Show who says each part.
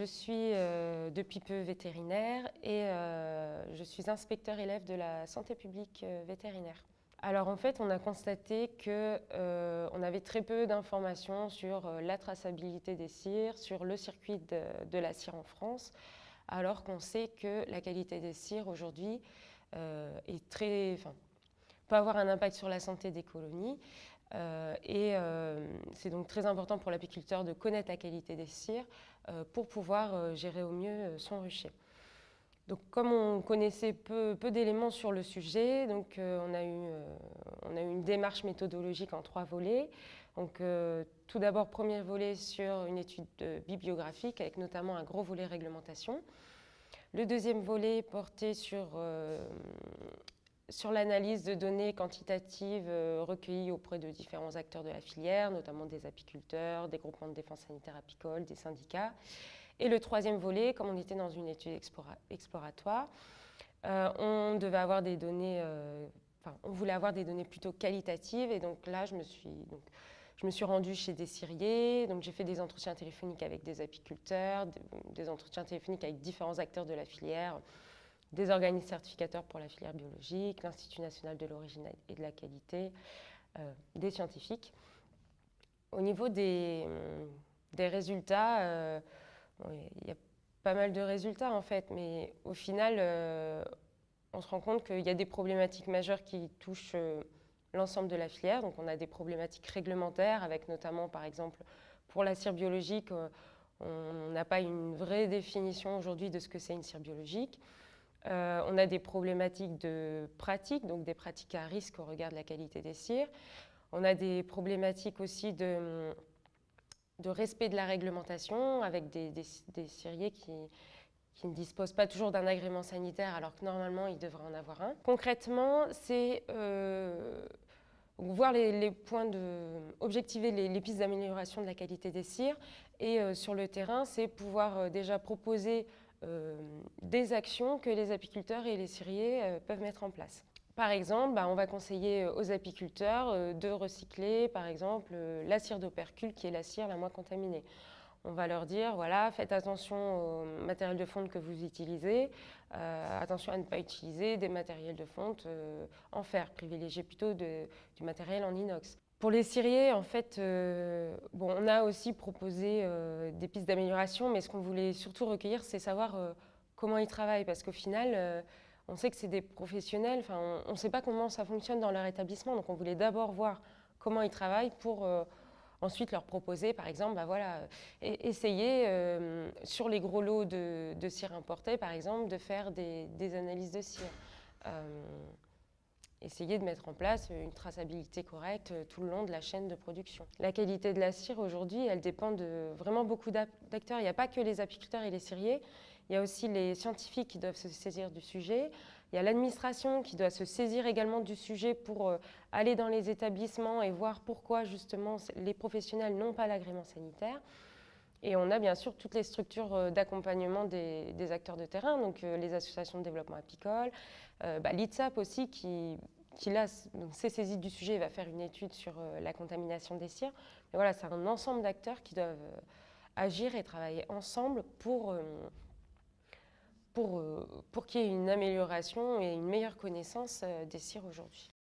Speaker 1: Je suis depuis peu vétérinaire et je suis inspecteur élève de la santé publique vétérinaire. Alors en fait, on a constaté qu'on avait très peu d'informations sur la traçabilité des cires, sur le circuit de la cire en France, alors qu'on sait que la qualité des cires aujourd'hui peut avoir un impact sur la santé des colonies. C'est donc très important pour l'apiculteur de connaître la qualité des cires pour pouvoir gérer au mieux son rucher. Donc, comme on connaissait peu d'éléments sur le sujet, donc, on a eu une démarche méthodologique en 3 volets. Donc, tout d'abord, premier volet sur une étude bibliographique avec notamment un gros volet réglementation. Le deuxième volet portait sur l'analyse de données quantitatives recueillies auprès de différents acteurs de la filière, notamment des apiculteurs, des groupements de défense sanitaire apicole, des syndicats. Et le troisième volet, comme on était dans une étude exploratoire, on devait avoir des données, on voulait avoir des données plutôt qualitatives. Et donc là, je me suis rendue chez des ciriers. Donc j'ai fait des entretiens téléphoniques avec des apiculteurs, des entretiens téléphoniques avec différents acteurs de la filière, des organismes certificateurs pour la filière biologique, l'Institut national de l'origine et de la qualité, des scientifiques. Au niveau des résultats, il y a pas mal de résultats en fait, mais au final, on se rend compte qu'il y a des problématiques majeures qui touchent l'ensemble de la filière. Donc on a des problématiques réglementaires avec notamment par exemple pour la cire biologique, on n'a pas une vraie définition aujourd'hui de ce que c'est une cire biologique. On a des problématiques de pratiques, donc des pratiques à risque au regard de la qualité des cires. On a des problématiques aussi de respect de la réglementation avec des ciriers qui ne disposent pas toujours d'un agrément sanitaire alors que normalement ils devraient en avoir un. Concrètement, c'est voir les points objectiver les pistes d'amélioration de la qualité des cires et sur le terrain, c'est pouvoir déjà proposer des actions que les apiculteurs et les ciriers peuvent mettre en place. Par exemple, on va conseiller aux apiculteurs de recycler, par exemple, la cire d'opercule qui est la cire la moins contaminée. On va leur dire, voilà, faites attention au matériel de fonte que vous utilisez, attention à ne pas utiliser des matériels de fonte en fer, privilégiez plutôt du matériel en inox. Pour les ciriers, en fait, on a aussi proposé des pistes d'amélioration, mais ce qu'on voulait surtout recueillir, c'est savoir comment ils travaillent, parce qu'au final, on sait que c'est des professionnels, on ne sait pas comment ça fonctionne dans leur établissement, donc on voulait d'abord voir comment ils travaillent pour ensuite leur proposer, par exemple, essayer sur les gros lots de cire importée, par exemple, de faire des analyses de cire. Essayer de mettre en place une traçabilité correcte tout le long de la chaîne de production. La qualité de la cire aujourd'hui, elle dépend de vraiment beaucoup d'acteurs. Il n'y a pas que les apiculteurs et les ciriers, il y a aussi les scientifiques qui doivent se saisir du sujet, il y a l'administration qui doit se saisir également du sujet pour aller dans les établissements et voir pourquoi justement les professionnels n'ont pas l'agrément sanitaire. Et on a bien sûr toutes les structures d'accompagnement des acteurs de terrain, donc les associations de développement apicole, l'ITSAP aussi qui là s'est saisi du sujet et va faire une étude sur la contamination des cires. Mais voilà, c'est un ensemble d'acteurs qui doivent agir et travailler ensemble pour qu'il y ait une amélioration et une meilleure connaissance des cires aujourd'hui.